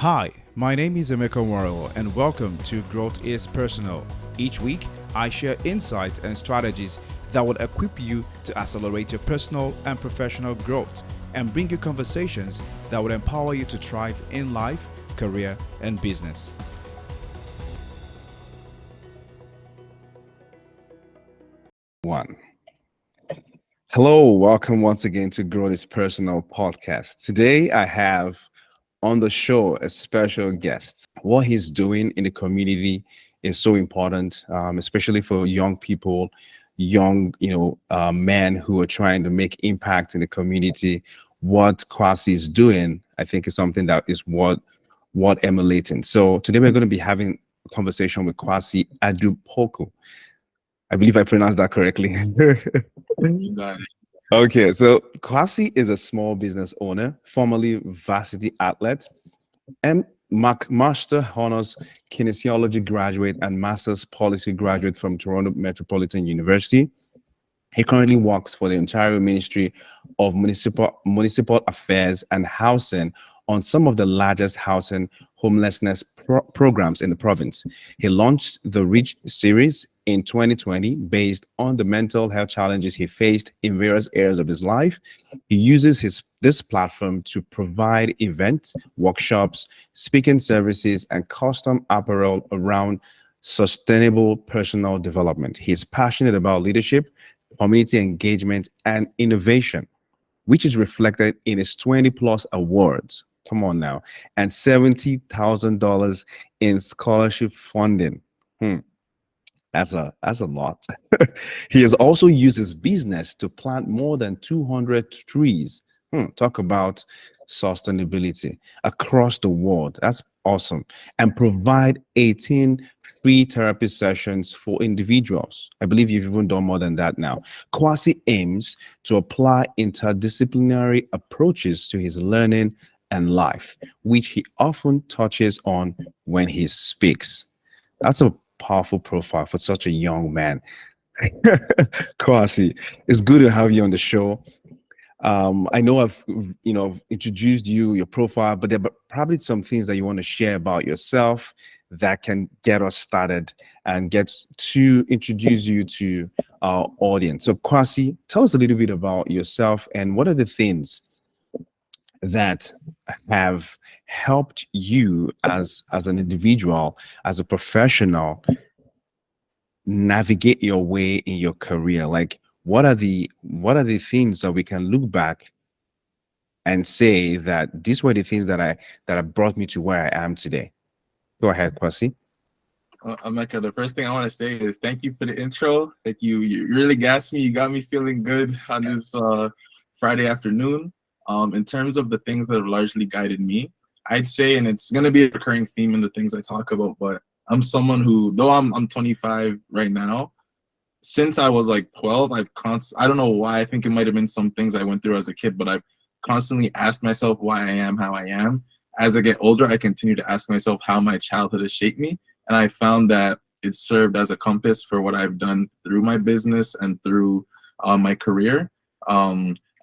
Hi, my name is Emeka and welcome to Growth is Personal. Each week, I share insights and strategies that will equip you to accelerate your personal and professional growth and bring you conversations that will empower you to thrive in life, career, and business. One. Hello, welcome once again to Growth is Personal podcast. Today, I have on the show a special guest. What he's doing in the community is so important, especially for young people, young men who are trying to make impact in the community. What Quasi is doing, I think, is something that is what emulating. So today we're going to be having a conversation with Kwasi Adu-Poku. I believe I pronounced that correctly. You got it. Okay, so Quasi is a small business owner, formerly varsity athlete, and McMaster Honours Kinesiology graduate and Master's Policy graduate from Toronto Metropolitan University. He currently works for the Ontario Ministry of Municipal Affairs and Housing on some of the largest housing homelessness programs in the province. He launched the Reach series in 2020 based on the mental health challenges he faced in various areas of his life. He uses this platform to provide events, workshops, speaking services, and custom apparel around sustainable personal development. He is passionate about leadership, community engagement, and innovation, which is reflected in his 20 plus awards. Come on now, and $70,000 in scholarship funding. That's a lot. He has also used his business to plant more than 200 trees. Talk about sustainability across the world. That's awesome. And provide 18 free therapy sessions for individuals. I believe you've even done more than that now. Quasi aims to apply interdisciplinary approaches to his learning and life, which he often touches on when he speaks. That's a powerful profile for such a young man. Kwasi, it's good to have you on the show. I know I've introduced your profile, but there are probably some things that you want to share about yourself that can get us started and get to introduce you to our audience. So Kwasi, tell us a little bit about yourself and what are the things that have helped you as an individual, as a professional, navigate your way in your career. Like what are the things that we can look back and say that these were the things that brought me to where I am today? Go ahead, Kwasi. Emeka, the first thing I want to say is thank you for the intro. Like you really gassed me. You got me feeling good on this Friday afternoon. In terms of the things that have largely guided me, I'd say, and it's going to be a recurring theme in the things I talk about, but I'm someone who, though I'm 25 right now, since I was like 12, I don't know why, I think it might have been some things I went through as a kid, but I've constantly asked myself why I am how I am. As I get older, I continue to ask myself how my childhood has shaped me, and I found that it served as a compass for what I've done through my business and through my career.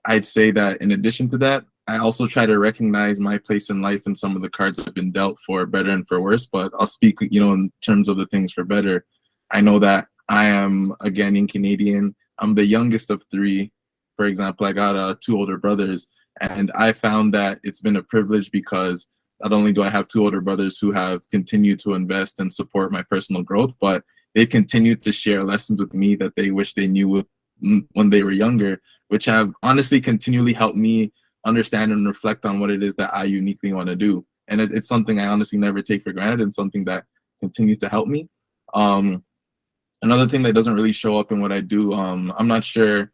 I'd say that in addition to that, I also try to recognize my place in life and some of the cards I've been dealt for better and for worse, but I'll speak, in terms of the things for better. I know that I am a Ghanaian Canadian. I'm the youngest of three. For example, I got two older brothers, and I found that it's been a privilege because not only do I have two older brothers who have continued to invest and support my personal growth, but they've continued to share lessons with me that they wish they knew when they were younger, which have honestly continually helped me understand and reflect on what it is that I uniquely want to do. And it's something I honestly never take for granted and something that continues to help me. Another thing that doesn't really show up in what I do, I'm not sure,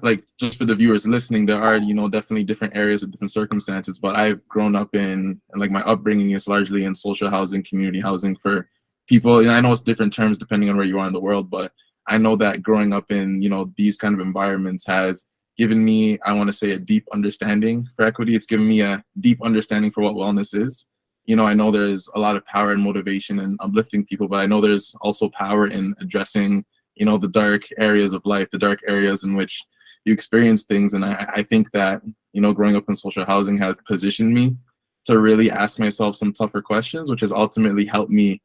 like just for the viewers listening, there are, definitely different areas of different circumstances, but I've grown up in, and like my upbringing is largely in social housing, community housing for people. And I know it's different terms depending on where you are in the world, but I know that growing up in, these kind of environments has given me, I want to say, a deep understanding for equity. It's given me a deep understanding for what wellness is. I know there's a lot of power and motivation in uplifting people, but I know there's also power in addressing, the dark areas of life, the dark areas in which you experience things. And I think that, growing up in social housing has positioned me to really ask myself some tougher questions, which has ultimately helped me,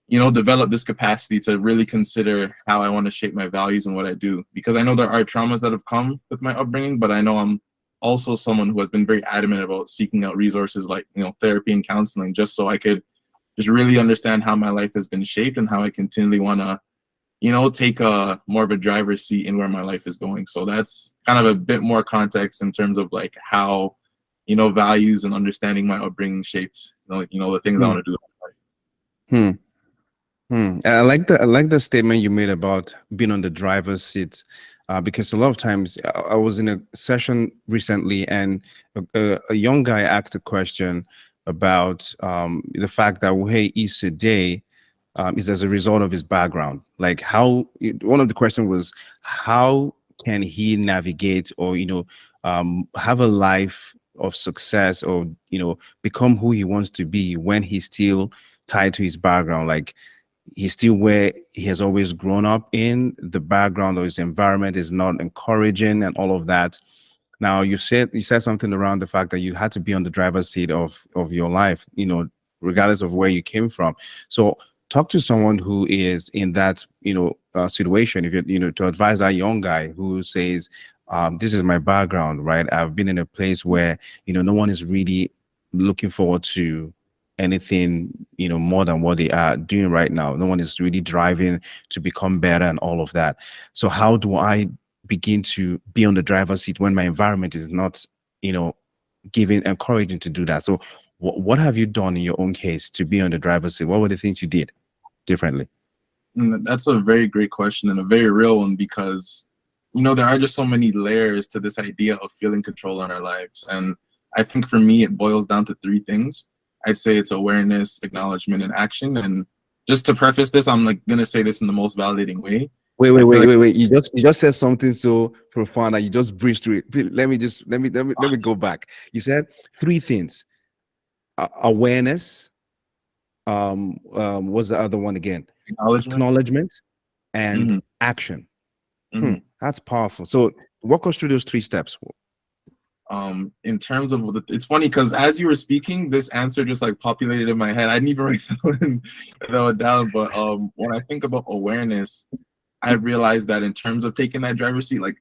develop this capacity to really consider how I want to shape my values and what I do. Because I know there are traumas that have come with my upbringing, but I know I'm also someone who has been very adamant about seeking out resources like, therapy and counseling, just so I could just really understand how my life has been shaped and how I continually want to, take a more of a driver's seat in where my life is going. So that's kind of a bit more context in terms of like how, values and understanding my upbringing shapes, the things I want to do in my life. I like the statement you made about being on the driver's seat, because a lot of times I was in a session recently, and a young guy asked a question about the fact that where he is today is as a result of his background. Like one of the questions was, how can he navigate or have a life of success, or become who he wants to be when he's still tied to his background? Like, he's still where he has always grown up in. The background or his environment is not encouraging and all of that. Now, you said something around the fact that you had to be on the driver's seat of your life, regardless of where you came from. So talk to someone who is in that situation, if you to advise that young guy who says, this is my background, right? I've been in a place where no one is really looking forward to anything more than what they are doing right now. No one is really driving to become better and all of that. So how do I begin to be on the driver's seat when my environment is not encouraging to do that? So what have you done in your own case to be on the driver's seat? What were the things you did differently? That's a very great question, and a very real one, because there are just so many layers to this idea of feeling control in our lives. And I think for me it boils down to three things. I'd say it's awareness, acknowledgement, and action. And just to preface this, I'm gonna say this in the most validating way. Wait. You just said something so profound and you just breezed through it. Please, let me go back. You said three things: awareness. What's the other one again? Acknowledgement and action. That's powerful. So walk us through those three steps. In terms of it's funny because as you were speaking, this answer just like populated in my head. I didn't even write that down, but when I think about awareness, I realized that in terms of taking that driver's seat, like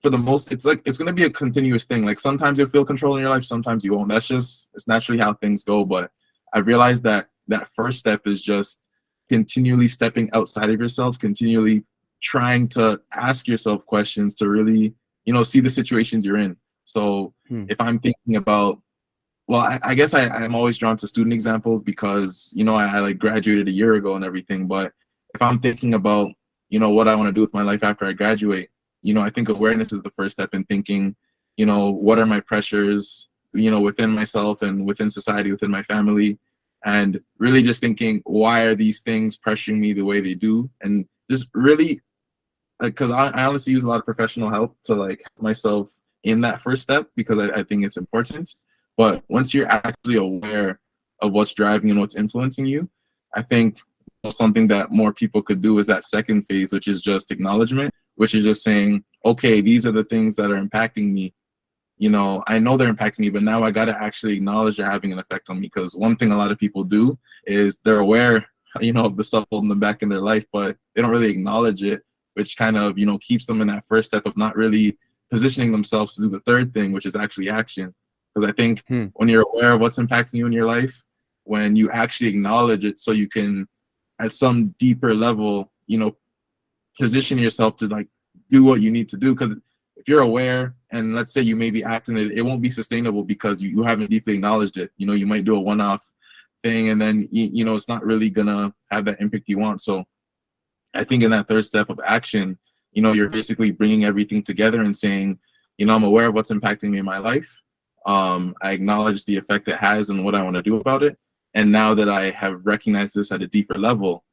for the most, it's gonna be a continuous thing. Like sometimes you'll feel control in your life, sometimes you won't. It's naturally how things go. But I realized that first step is just continually stepping outside of yourself, continually trying to ask yourself questions to really, see the situations you're in. So if I'm thinking about, well, I guess I'm always drawn to student examples because, I like graduated a year ago and everything. But if I'm thinking about, what I want to do with my life after I graduate, I think awareness is the first step in thinking, what are my pressures, within myself and within society, within my family, and really just thinking, why are these things pressuring me the way they do? And just really, because I honestly use a lot of professional help to like help myself in that first step, because I think it's important. But once you're actually aware of what's driving and what's influencing you, I think something that more people could do is that second phase, which is just acknowledgement, which is just saying, okay, these are the things that are impacting me. I know they're impacting me, but now I got to actually acknowledge they're having an effect on me. Because one thing a lot of people do is they're aware, of the stuff holding them back in their life, but they don't really acknowledge it, which kind of, keeps them in that first step of not really positioning themselves to do the third thing, which is actually action. Because I think when you're aware of what's impacting you in your life, when you actually acknowledge it, so you can, at some deeper level, position yourself to like do what you need to do. Because if you're aware, and let's say you may be acting it won't be sustainable because you haven't deeply acknowledged it. You might do a one-off thing, and then it's not really gonna have that impact you want. So I think in that third step of action, you're basically bringing everything together and saying, I'm aware of what's impacting me in my life. I acknowledge the effect it has and what I want to do about it. And now that I have recognized this at a deeper level,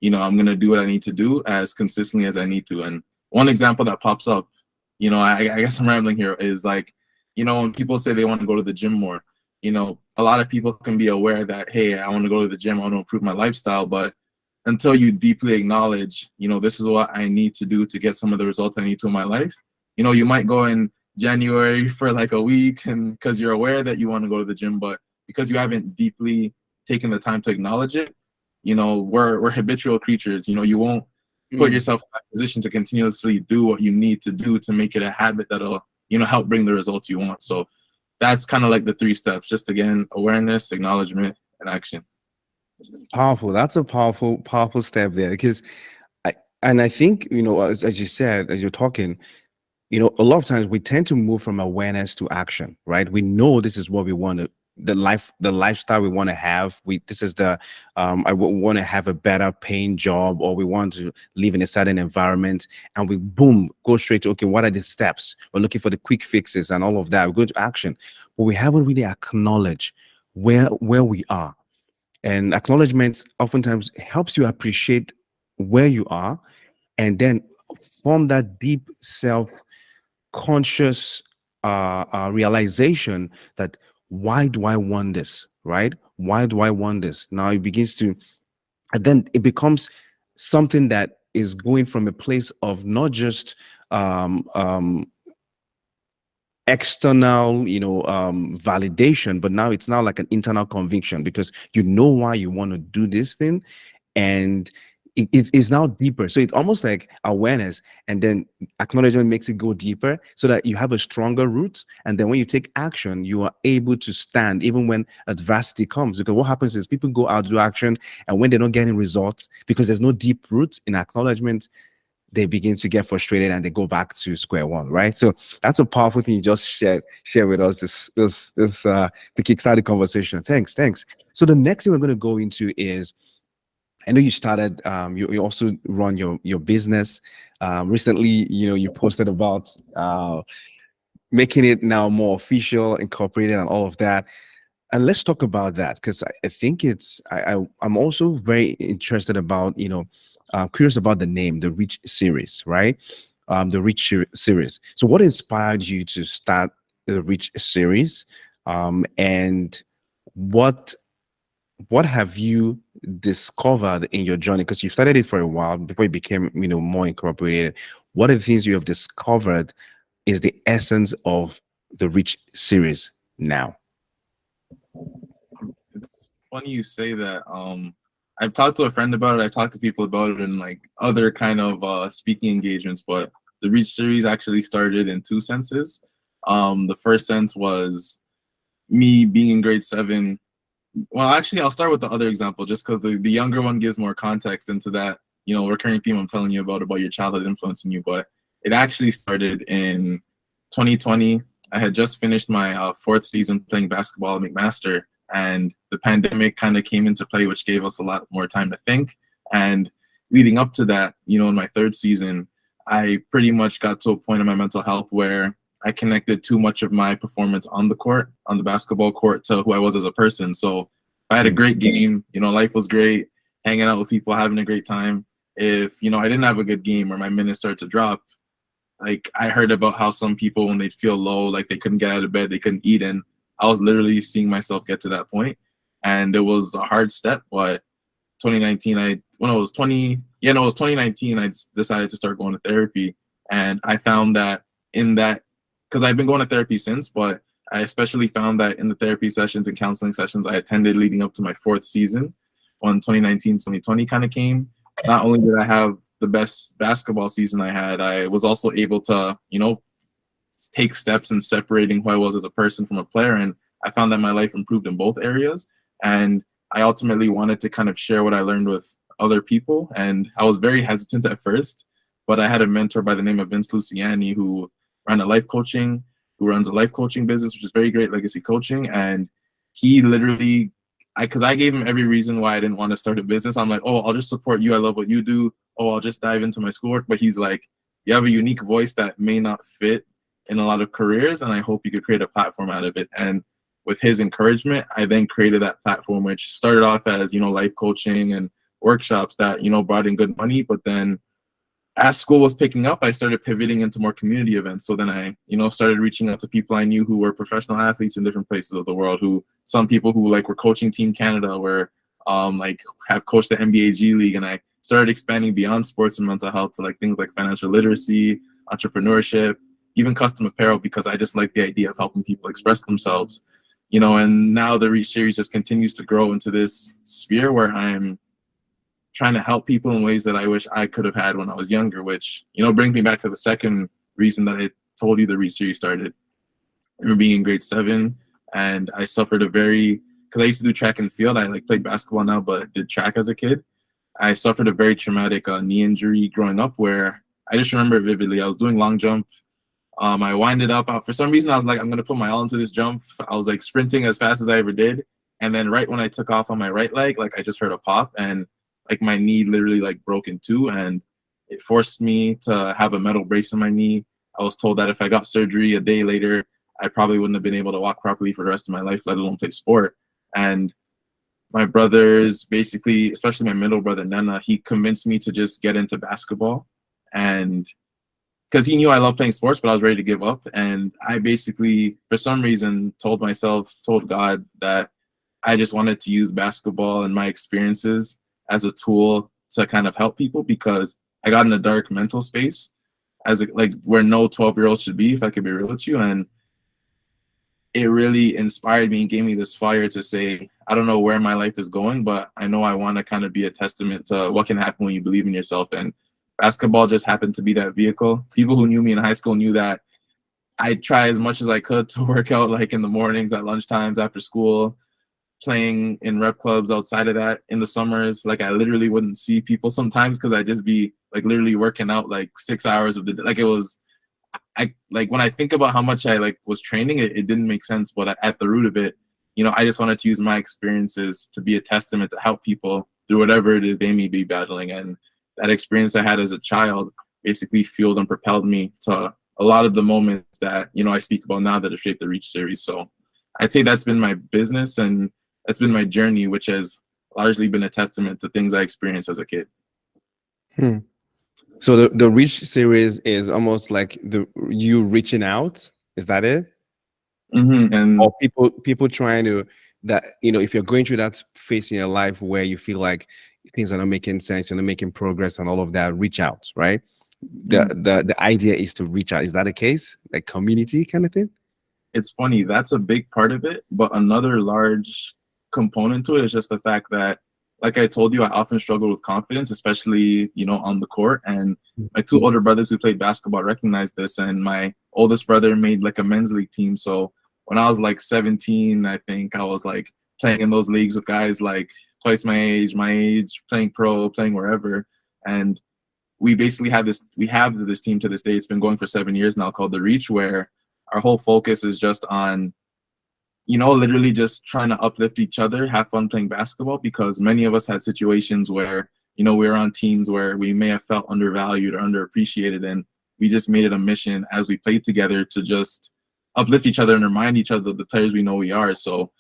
I'm going to do what I need to do as consistently as I need to. And one example that pops up, I guess I'm rambling here, is like, when people say they want to go to the gym more, a lot of people can be aware that, hey, I want to go to the gym, I want to improve my lifestyle. But until you deeply acknowledge, this is what I need to do to get some of the results I need to in my life, you might go and January for like a week, and because you're aware that you want to go to the gym, but because you haven't deeply taken the time to acknowledge it, we're habitual creatures. You won't put yourself in that position to continuously do what you need to do to make it a habit that'll help bring the results you want. So that's kind of like the 3 steps. Just again, awareness, acknowledgement, and action. Powerful. That's a powerful step there, because I think, as you said, as you're talking, a lot of times we tend to move from awareness to action, right? We know this is what we want to, the lifestyle we want to have. This is I want to have a better paying job, or we want to live in a certain environment, and we boom, go straight to, okay, what are the steps? We're looking for the quick fixes and all of that. We go to action, but we haven't really acknowledged where we are. And acknowledgement oftentimes helps you appreciate where you are, and then form that deep self-conscious realization that, why do I want this, right? Why do I want this? Now it begins to, and then it becomes something that is going from a place of not just external validation, but now it's like an internal conviction, because you know why you want to do this thing, and it is now deeper. So it's almost like awareness, and then acknowledgement makes it go deeper, so that you have a stronger root. And then when you take action, you are able to stand even when adversity comes. Because what happens is people go out to do action, and when they're not getting results because there's no deep root in acknowledgement, they begin to get frustrated and they go back to square one, right? So that's a powerful thing you just share with us, this the kickstarted conversation. Thanks. So the next thing we're going to go into is, I know you started, you also run your business. Recently, you posted about making it now more official, incorporated, and all of that. And let's talk about that, because I think I'm also very interested about, curious about the name, the Reach series, right? The Reach series. So what inspired you to start the Reach series? And what have you discovered in your journey? Because you started it for a while before it became, more incorporated. What are the things you have discovered is the essence of the Reach series now? It's funny you say that. I've talked to a friend about it. I've talked to people about it in like other kind of speaking engagements, but the Reach series actually started in 2 senses. The first sense was me being in grade 7. Well, actually, I'll start with the other example, just because the younger one gives more context into that, recurring theme I'm telling you about your childhood influencing you. But it actually started in 2020. I had just finished my 4th season playing basketball at McMaster, and the pandemic kind of came into play, which gave us a lot more time to think. And leading up to that, in my 3rd season, I pretty much got to a point in my mental health where I connected too much of my performance on the court, on the basketball court, to who I was as a person. So I had a great game, life was great, hanging out with people, having a great time. If, I didn't have a good game or my minutes started to drop, like I heard about how some people, when they'd feel low, like they couldn't get out of bed, they couldn't eat. And I was literally seeing myself get to that point. And it was a hard step, but 2019, it was 2019, I decided to start going to therapy. And I found that because I've been going to therapy since, but I especially found that in the therapy sessions and counseling sessions I attended leading up to my 4th season, when 2019, 2020 kind of came, not only did I have the best basketball season I had, I was also able to, take steps in separating who I was as a person from a player. And I found that my life improved in both areas. And I ultimately wanted to kind of share what I learned with other people. And I was very hesitant at first, but I had a mentor by the name of Vince Luciani who runs a life coaching business, which is very great, legacy coaching. And he literally, because I gave him every reason why I didn't want to start a business. I'm like, oh, I'll just support you. I love what you do. Oh, I'll just dive into my schoolwork. But he's like, you have a unique voice that may not fit in a lot of careers, and I hope you could create a platform out of it. And with his encouragement, I then created that platform, which started off as, life coaching and workshops that, brought in good money. But then as school was picking up, I started pivoting into more community events. So then I, started reaching out to people I knew who were professional athletes in different places of the world, some people who like were coaching Team Canada, where like have coached the NBA G League. And I started expanding beyond sports and mental health to like things like financial literacy, entrepreneurship, even custom apparel, because I just like the idea of helping people express themselves, and now the Reach series just continues to grow into this sphere where I'm trying to help people in ways that I wish I could have had when I was younger, which, brings me back to the second reason that I told you the Reach series started. I remember being in grade 7, and I suffered because I used to do track and field. I played basketball now, but did track as a kid. I suffered a very traumatic knee injury growing up, where I just remember it vividly. I was doing long jump. I winded up. For some reason, I was like, I'm going to put my all into this jump. I was sprinting as fast as I ever did. And then right when I took off on my right leg, I just heard a pop, and my knee literally broke in two, and it forced me to have a metal brace in my knee. I was told that if I got surgery a day later, I probably wouldn't have been able to walk properly for the rest of my life, let alone play sport. And my brothers, basically, especially my middle brother, Nana, he convinced me to just get into basketball. And because he knew I loved playing sports, but I was ready to give up. And I basically, for some reason, told God that I just wanted to use basketball and my experiences as a tool to kind of help people, because I got in a dark mental space where no 12-year-old should be, if I could be real with you. And it really inspired me and gave me this fire to say, I don't know where my life is going, but I know I want to kind of be a testament to what can happen when you believe in yourself. And basketball just happened to be that vehicle. People who knew me in high school knew that I'd try as much as I could to work out in the mornings, at lunchtimes, after school, playing in rep clubs outside of that in the summers. I literally wouldn't see people sometimes because I'd just be literally working out 6 hours of the day. It was, when I think about how much I was training, it didn't make sense. But at the root of it, I just wanted to use my experiences to be a testament to help people through whatever it is they may be battling. And that experience I had as a child basically fueled and propelled me to a lot of the moments that, I speak about now that have shaped the Reach series. So I'd say that's been my business, and that's been my journey, which has largely been a testament to things I experienced as a kid. So the Reach series is almost like you reaching out. Is that it? Mm-hmm. And or people trying to, that if you're going through that phase in your life where you feel like things are not making sense, you're not making progress and all of that, reach out, right? The idea is to reach out. Is that the case? Community kind of thing? It's funny, that's a big part of it, but another large component to it is just the fact that, like I told you, I often struggle with confidence, especially, on the court. And my 2 older brothers who played basketball recognized this, and my oldest brother made a men's league team. So when I was 17, I think I was playing in those leagues with guys twice my age, playing pro, playing wherever. And we basically have this team to this day. It's been going for 7 years now, called the Reach, where our whole focus is just on, literally just trying to uplift each other, have fun playing basketball, because many of us had situations where, we were on teams where we may have felt undervalued or underappreciated. And we just made it a mission as we played together to just uplift each other and remind each other of the players we know we are. So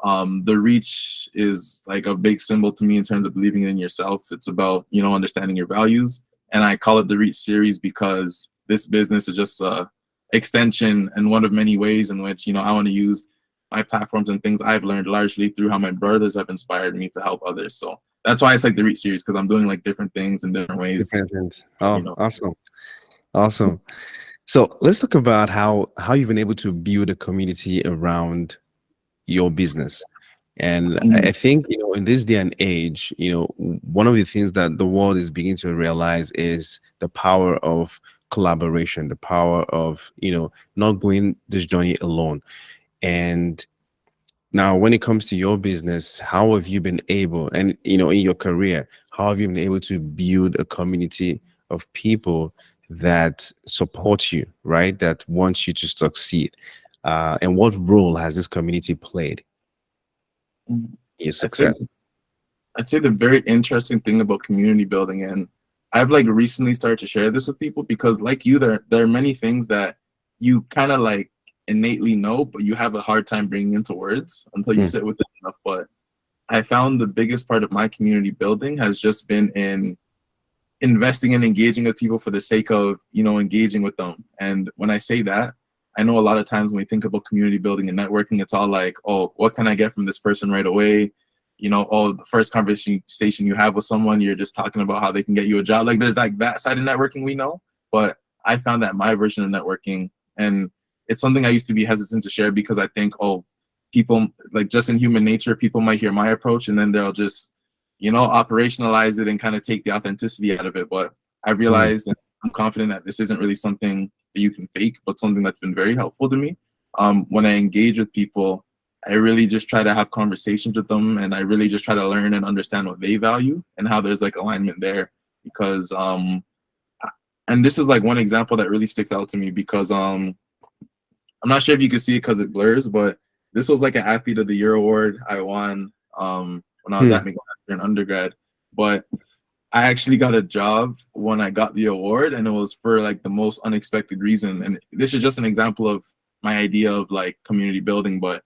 the Reach is a big symbol to me in terms of believing in yourself. It's about, understanding your values. And I call it the Reach series because this business is just a extension and one of many ways in which, I want to use my platforms and things I've learned largely through how my brothers have inspired me to help others. So that's why it's the Reach series, because I'm doing different things in different ways. Oh, awesome. So let's talk about how you've been able to build a community around your business. And I think, in this day and age, one of the things that the world is beginning to realize is the power of collaboration, the power of, not going this journey alone. And now when it comes to your business, how have you been able, and, in your career, how have you been able to build a community of people that support you, right? That wants you to succeed? And what role has this community played in your success? I'd say the very interesting thing about community building, and I've recently started to share this with people, because like you, there are many things that you kind of innately know, but you have a hard time bringing into words until you sit with it enough. But I found the biggest part of my community building has just been in investing and engaging with people for the sake of, engaging with them. And when I say that, I know a lot of times when we think about community building and networking, it's all oh, what can I get from this person right away? The first conversation you have with someone, you're just talking about how they can get you a job. There's that side of networking we know. But I found that my version of networking, and it's something I used to be hesitant to share because I think, oh, people, like, just in human nature, people might hear my approach and then they'll just, operationalize it and kind of take the authenticity out of it. But I realized, and I'm confident, that this isn't really something that you can fake, but something that's been very helpful to me. When I engage with people, I really just try to have conversations with them, and I really just try to learn and understand what they value and how there's like alignment there. Because and this is like one example that really sticks out to me, because I'm not sure if you can see it because it blurs, but this was like an Athlete of the Year award I won when I was at McMaster in undergrad. But I actually got a job when I got the award, and it was for like the most unexpected reason. And this is just an example of my idea of like community building. But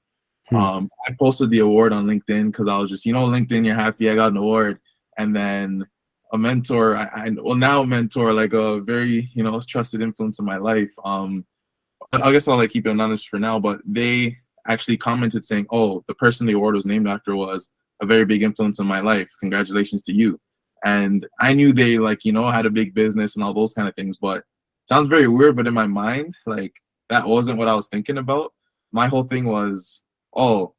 I posted the award on LinkedIn because I was just, LinkedIn, you're happy I got an award. And then a mentor, now a mentor, like a very, trusted influence in my life. I guess I'll like keep it anonymous for now, but they actually commented saying, "Oh, the person the award was named after was a very big influence in my life. Congratulations to you." And I knew they like, had a big business and all those kind of things, but it sounds very weird, but in my mind, like, that wasn't what I was thinking about. My whole thing was, oh,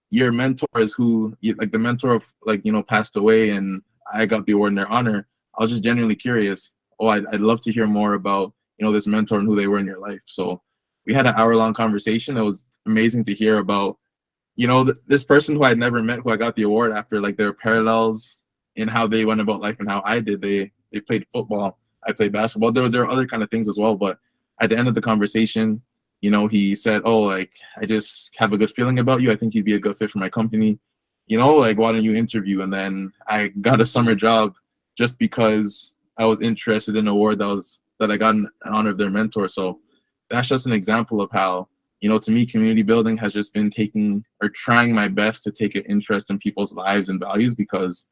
your mentor is who, like the mentor of like, passed away and I got the award in their honor. I was just genuinely curious. Oh, I'd love to hear more about, this mentor and who they were in your life. So we had an hour-long conversation. It was amazing to hear about, this person who I'd never met, who I got the award after, like their parallels in how they went about life and how I did. They played football. I played basketball. There are other kind of things as well. But at the end of the conversation, he said, "Oh, like, I just have a good feeling about you. I think you'd be a good fit for my company. Like, why don't you interview?" And then I got a summer job just because I was interested in an award that I got in honor of their mentor. So that's just an example of how, to me, community building has just been trying my best to take an interest in people's lives and values, because,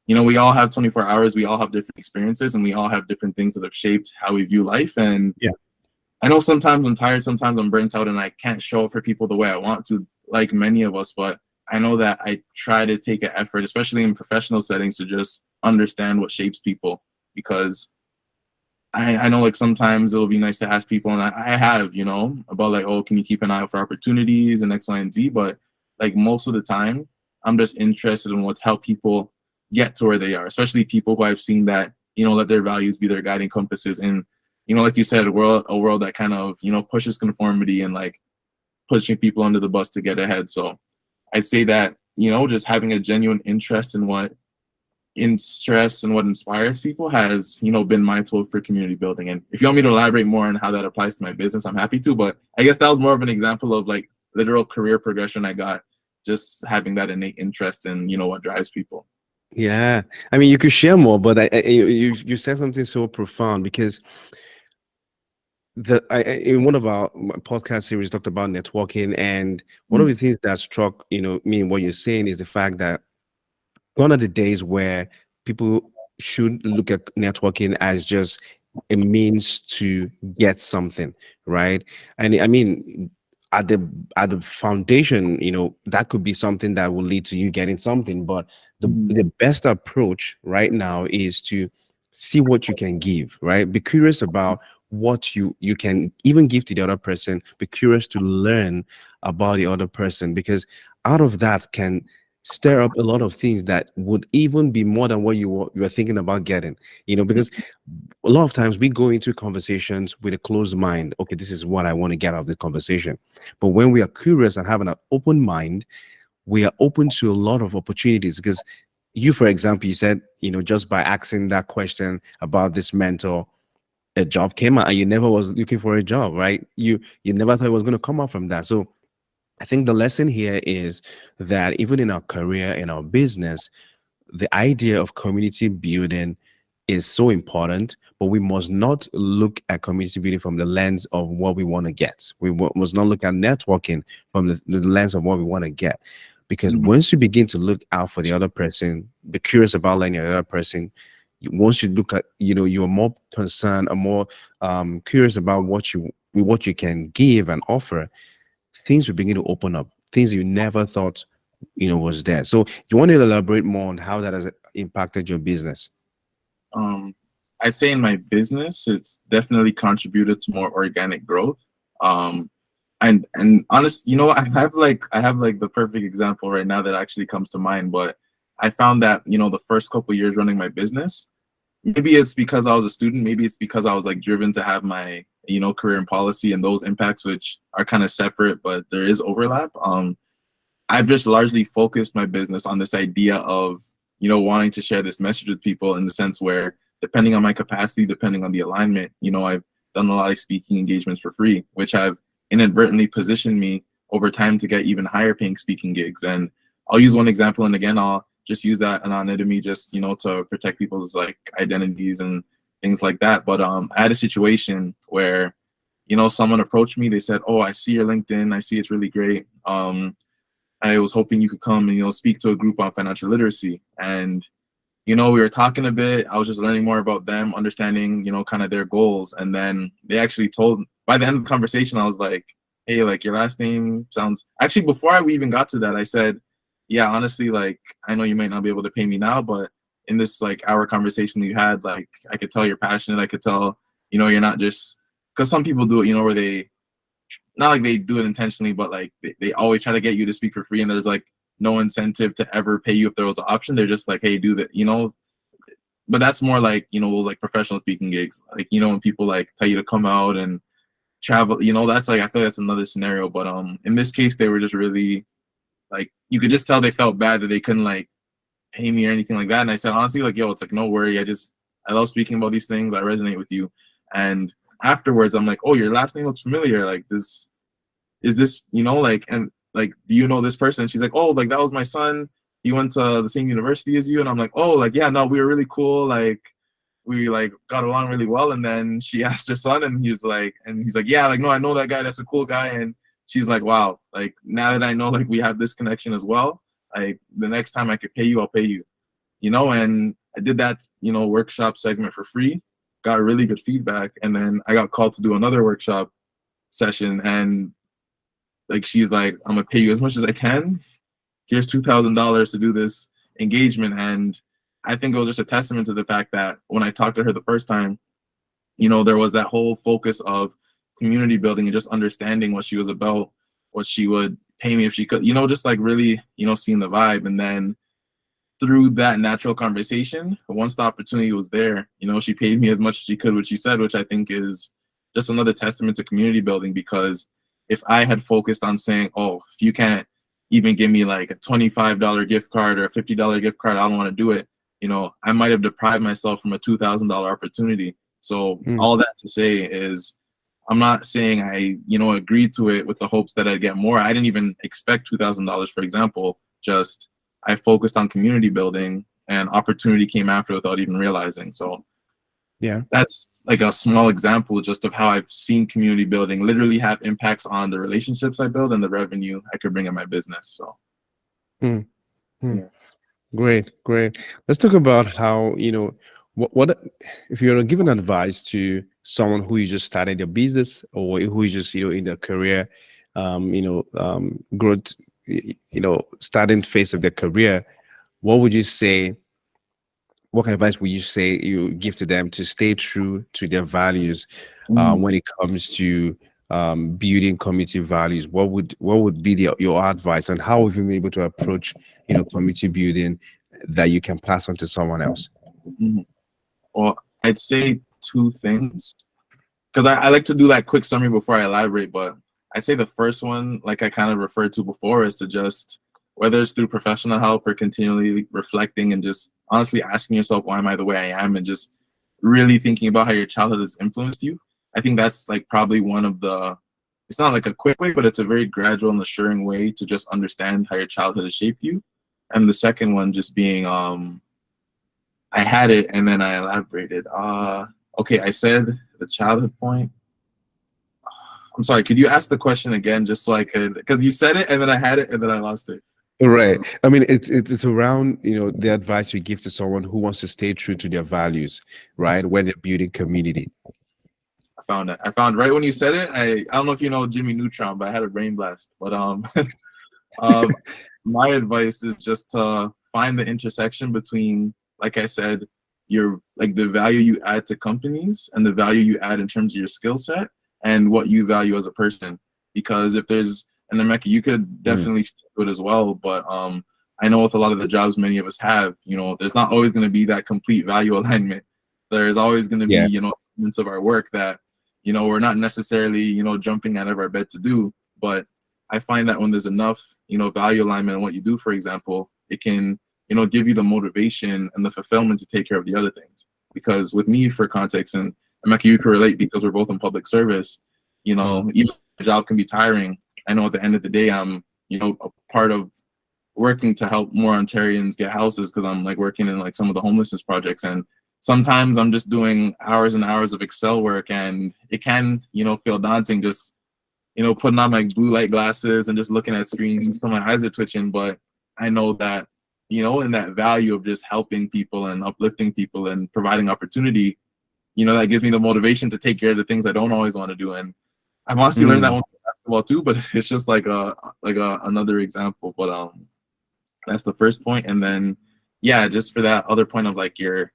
we all have 24 hours, we all have different experiences, and we all have different things that have shaped how we view life. And Yeah. I know sometimes I'm tired, sometimes I'm burnt out, and I can't show up for people the way I want to, like many of us, but I know that I try to take an effort, especially in professional settings, to just understand what shapes people, because I know like sometimes it'll be nice to ask people, and I have, about like, oh, can you keep an eye out for opportunities and X, Y, and Z, but like most of the time, I'm just interested in what's helped people get to where they are, especially people who I've seen that, let their values be their guiding compasses. And, like you said, a world that kind of, pushes conformity and like pushing people under the bus to get ahead. So I'd say that, just having a genuine interest in what inspires people has, been mindful for community building. And if you want me to elaborate more on how that applies to my business, I'm happy to. But I guess that was more of an example of like literal career progression I got, just having that innate interest in, what drives people. Yeah, I mean, you could share more, but you said something so profound, because in one of our podcast series talked about networking, and one of the things that struck me in what you're saying is the fact that gone are the days where people should look at networking as just a means to get something, right? And I mean, at the foundation, that could be something that will lead to you getting something. But the best approach right now is to see what you can give, right? Be curious about what you can even give to the other person. Be curious to learn about the other person, because out of that can stir up a lot of things that would even be more than what you were thinking about getting, because a lot of times we go into conversations with a closed mind. Okay, this is what I want to get out of the conversation. But when we are curious and having an open mind, we are open to a lot of opportunities. Because you, for example, you said, just by asking that question about this mentor, a job came out, and you never was looking for a job, right? You never thought it was going to come out from that. So I think the lesson here is that even in our career, in our business, the idea of community building is so important, but we must not look at community building from the lens of what we want to get. We must not look at networking from the lens of what we want to get. Because once you begin to look out for the other person, be curious about learning the other person, once you look at, you're more concerned and more curious about what you can give and offer, things will begin to open up, things you never thought was there. So you want to elaborate more on how that has impacted your business? I say in my business, it's definitely contributed to more organic growth. Um, and honest, you know what? I have like the perfect example right now that actually comes to mind. But I found that, you know, the first couple years running my business, maybe it's because I was a student, maybe it's because I was like driven to have my, you know, career in policy and those impacts, which are kind of separate, but there is overlap. I've just largely focused my business on this idea of, you know, wanting to share this message with people in the sense where, depending on my capacity, depending on the alignment, you know, I've done a lot of speaking engagements for free, which have inadvertently positioned me over time to get even higher paying speaking gigs. And I'll use one example, and again, I'll just use that anonymity, just, you know, to protect people's like identities and things like that. But I had a situation where, you know, someone approached me. They said, "Oh, I see your LinkedIn. I see it's really great. I was hoping you could come and, you know, speak to a group on financial literacy." And, you know, we were talking a bit. I was just learning more about them, understanding, you know, kind of their goals. And then they actually told, by the end of the conversation, I was like, "Hey, like your last name sounds," actually, before we even got to that, I said, "Yeah, honestly, like, I know you might not be able to pay me now, but in this like hour conversation we had, like, I could tell you're passionate. I could tell, you know, you're not just," because some people do it, you know, where they, not like they do it intentionally, but like they always try to get you to speak for free, and there's like no incentive to ever pay you if there was an option. They're just like, "Hey, do that," you know. But that's more like, you know, like professional speaking gigs, like, you know, when people like tell you to come out and travel, you know, that's like, I feel like that's another scenario. But in this case, they were just really like, you could just tell they felt bad that they couldn't like pay me or anything like that. And I said, honestly, like, yo, it's like, no worry, I love speaking about these things, I resonate with you. And afterwards I'm like, "Oh, your last name looks familiar, like this, is this, you know, like, and like, do you know this person?" She's like, "Oh, like that was my son, he went to the same university as you." And I'm like, "Oh, like, yeah, no, we were really cool, like we like got along really well." And then she asked her son, and he's like, "Yeah, like, no, I know that guy, that's a cool guy." And she's like, "Wow, like now that I know like we have this connection as well, like the next time I could pay you, I'll pay you," you know. And I did that, you know, workshop segment for free, got really good feedback, and then I got called to do another workshop session, and like she's like, "I'm gonna pay you as much as I can. Here's $2,000 to do this engagement." And I think it was just a testament to the fact that when I talked to her the first time, you know, there was that whole focus of community building and just understanding what she was about, what she would pay me if she could, you know, just like really, you know, seeing the vibe. And then through that natural conversation, once the opportunity was there, you know, she paid me as much as she could, which she said, which I think is just another testament to community building. Because if I had focused on saying, "Oh, if you can't even give me like a $25 gift card or a $50 gift card, I don't want to do it," you know, I might have deprived myself from a $2,000 opportunity. So all that to say is, I'm not saying I, you know, agreed to it with the hopes that I'd get more. I didn't even expect $2,000, for example. Just I focused on community building, and opportunity came after without even realizing. So Yeah. that's like a small example just of how I've seen community building literally have impacts on the relationships I build and the revenue I could bring in my business. So Hmm. Hmm. yeah. Great, great. Let's talk about how, you know, what if you're giving advice to someone who is just starting their business, or who is just, you know, in their career, growth, you know, starting phase of their career, what would you say? What kind of advice would you say you give to them to stay true to their values Mm. when it comes to building community values? What would be your advice, and how have you been able to approach, you know, community building that you can pass on to someone else? Mhm. Well, I'd say two things, because I like to do that quick summary before I elaborate. But I'd say the first one, like I kind of referred to before, is to just, whether it's through professional help or continually reflecting and just honestly asking yourself, why am I the way I am? And just really thinking about how your childhood has influenced you. I think that's like probably one of the, it's not like a quick way, but it's a very gradual and assuring way to just understand how your childhood has shaped you. And the second one just being, I had it and then I elaborated. Okay, I said the childhood point. I'm sorry, could you ask the question again just so I could, because you said it and then I had it and then I lost it. Right. I mean, it's around, you know, the advice you give to someone who wants to stay true to their values, right? When they're building community. I found it. I found right when you said it. I don't know if you know Jimmy Neutron, but I had a brain blast. But my advice is just to find the intersection between, like I said, your like the value you add to companies and the value you add in terms of your skill set and what you value as a person. Because if there's, and Emeka, you could definitely stick to it as well, but I know with a lot of the jobs many of us have, you know, there's not always going to be that complete value alignment. There's always going to be, Yeah. you know, elements of our work that, you know, we're not necessarily, you know, jumping out of our bed to do. But I find that when there's enough, you know, value alignment in what you do, for example, it can, you know, give you the motivation and the fulfillment to take care of the other things. Because with me, for context, and Emeka, you can relate because we're both in public service, you know, even the job can be tiring. I know at the end of the day, I'm, you know, a part of working to help more Ontarians get houses because I'm like working in like some of the homelessness projects, and sometimes I'm just doing hours and hours of Excel work, and it can, you know, feel daunting just, you know, putting on my blue light glasses and just looking at screens so my eyes are twitching. But I know that, you know, in that value of just helping people and uplifting people and providing opportunity, you know, that gives me the motivation to take care of the things I don't always want to do. And I've honestly learned that one from basketball too, but it's just like another example. But that's the first point. And then, yeah, just for that other point of like your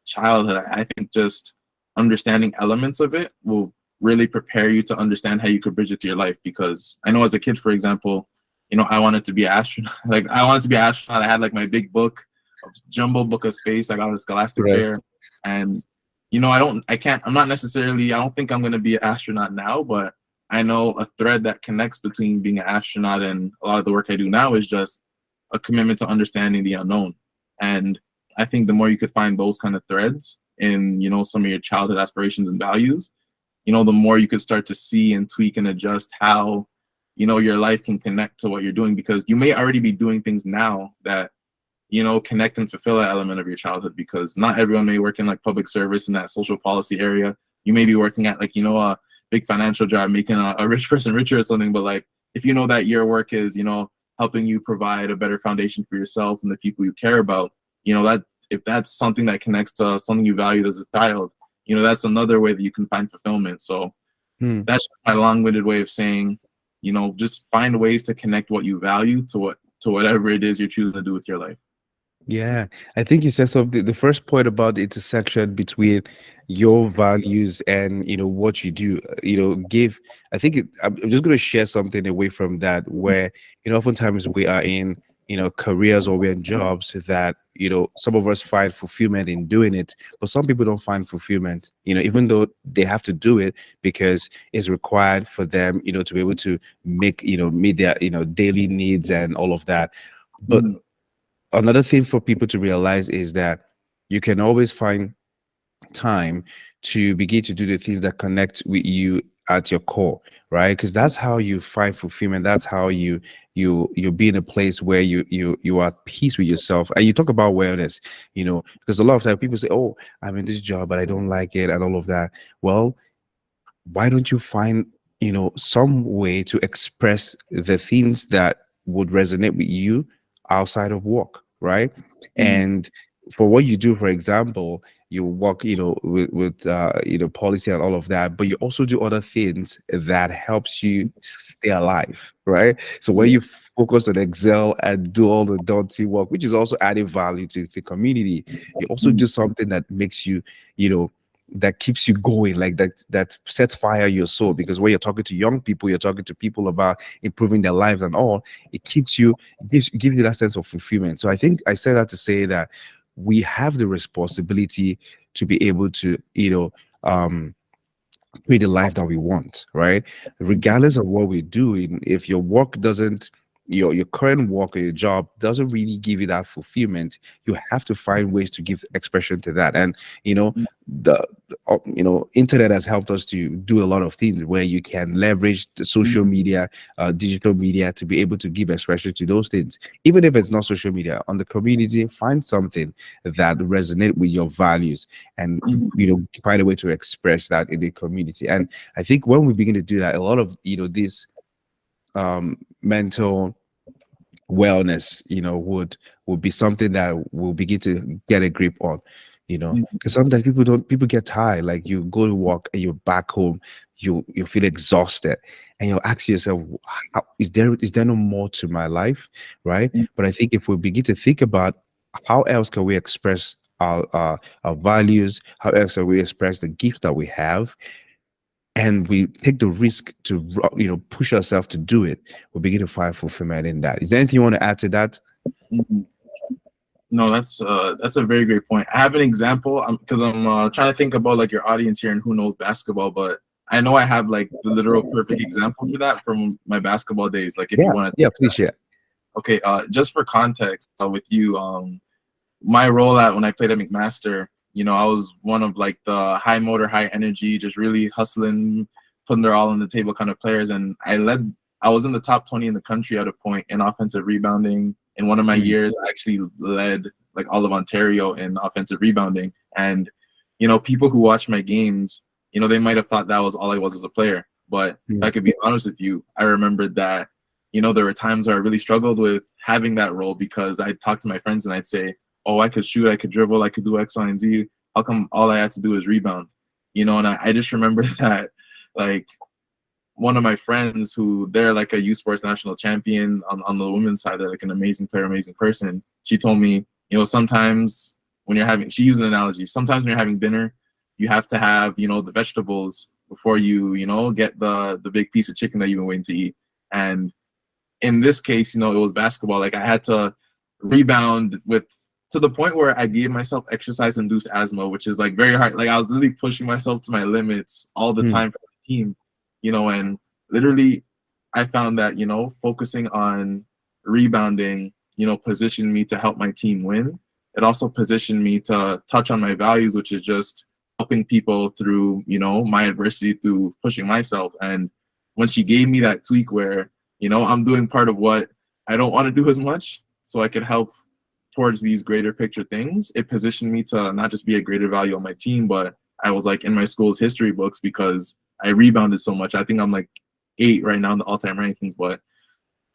childhood, I think just understanding elements of it will really prepare you to understand how you could bridge it to your life. Because I know as a kid, for example, you know, I wanted to be an astronaut. Like I wanted to be an astronaut. I had like my big book, jumbo book of space. I got a Scholastic Fair, and you know, I'm not necessarily. I don't think I'm gonna be an astronaut now, but I know a thread that connects between being an astronaut and a lot of the work I do now is just a commitment to understanding the unknown. And I think the more you could find those kind of threads in, you know, some of your childhood aspirations and values, you know, the more you could start to see and tweak and adjust how, you know, your life can connect to what you're doing. Because you may already be doing things now that, you know, connect and fulfill that element of your childhood. Because not everyone may work in like public service in that social policy area. You may be working at like, you know, a big financial job, making a rich person richer or something. But like, if you know that your work is, you know, helping you provide a better foundation for yourself and the people you care about, you know, that if that's something that connects to something you valued as a child, you know, that's another way that you can find fulfillment. So that's my long-winded way of saying, you know, just find ways to connect what you value to whatever it is you're choosing to do with your life. Yeah, I think you said something. The first point about the intersection between your values and what you do. Give. I think I'm just going to share something away from that, where oftentimes we are in careers or we're in jobs that some of us find fulfillment in doing it, but some people don't find fulfillment. Even though they have to do it because it's required for them, to be able to make meet their daily needs and all of that, but another thing for people to realize is that you can always find time to begin to do the things that connect with you at your core, right? Because that's how you find fulfillment. That's how you be in a place where you are at peace with yourself. And you talk about wellness, because a lot of times people say, oh, I'm in this job but I don't like it and all of that. Well, why don't you find some way to express the things that would resonate with you outside of work, right? And for what you do, for example, you work with policy and all of that, but you also do other things that helps you stay alive, right? So when you focus on Excel and do all the dirty work, which is also adding value to the community, you also do something that makes you that keeps you going, like that sets fire your soul. Because when you're talking to young people, you're talking to people about improving their lives and all, it gives you that sense of fulfillment. So I think I said that to say that we have the responsibility to be able to create the life that we want, right? Regardless of what we do. If your work doesn't, your current work or your job doesn't really give you that fulfillment, you have to find ways to give expression to that. And the internet has helped us to do a lot of things where you can leverage the social media, digital media, to be able to give expression to those things. Even if it's not social media, on the community, find something that resonate with your values, and find a way to express that in the community. And I think when we begin to do that, a lot of this mental wellness would be something that we'll begin to get a grip on, because sometimes people get tired. Like, you go to work and you're back home, you feel exhausted, and you'll ask yourself, is there no more to my life, right? But I think if we begin to think about how else can we express our values, how else we express the gift that we have, and we take the risk to push ourselves to do it, we begin to find fulfillment in that. Is there anything you want to add to that? Mhm. No, that's a very great point. I have an example because I'm trying to think about like your audience here and who knows basketball, but I know I have like the literal perfect example for that from my basketball days. Like if you want to, Please share. okay. Just for context, with you, my role when I played at McMaster, I was one of like the high motor, high energy, just really hustling, putting their all on the table kind of players, and I was in the top 20 in the country at a point in offensive rebounding. In one of my years, I actually led like all of Ontario in offensive rebounding. And, people who watch my games, they might have thought that was all I was as a player. But if I could be honest with you, I remembered that, there were times where I really struggled with having that role because I'd talk to my friends and I'd say, oh, I could shoot, I could dribble, I could do X, Y, and Z. How come all I had to do is rebound? And I just remember that, like, one of my friends who they're like a youth sports national champion on the women's side, they're like an amazing player, amazing person. She told me, sometimes when you're having, she used an analogy, sometimes when you're having dinner, you have to have, the vegetables before you, get the big piece of chicken that you've been waiting to eat. And in this case, it was basketball. Like I had to rebound to the point where I gave myself exercise-induced asthma, which is like very hard. Like I was literally pushing myself to my limits all the time for the team. And literally I found that, focusing on rebounding, positioned me to help my team win. It also positioned me to touch on my values, which is just helping people through, my adversity, through pushing myself. And when she gave me that tweak where, I'm doing part of what I don't want to do as much so I could help towards these greater picture things, it positioned me to not just be a greater value on my team, but I was like in my school's history books because I rebounded so much. I think I'm like 8 right now in the all-time rankings. But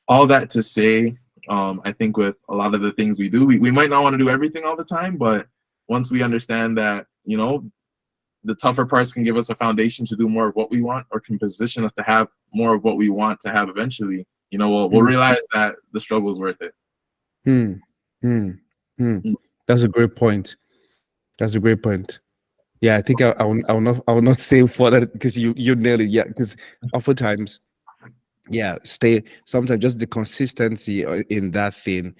all that to say, I think with a lot of the things we do, we might not want to do everything all the time, but once we understand that, the tougher parts can give us a foundation to do more of what we want, or can position us to have more of what we want to have eventually, we'll realize that the struggle is worth it. That's a great point. That's a great point. Yeah, I think I will not say further because you nailed it. Yeah, because oftentimes, sometimes just the consistency in that thing,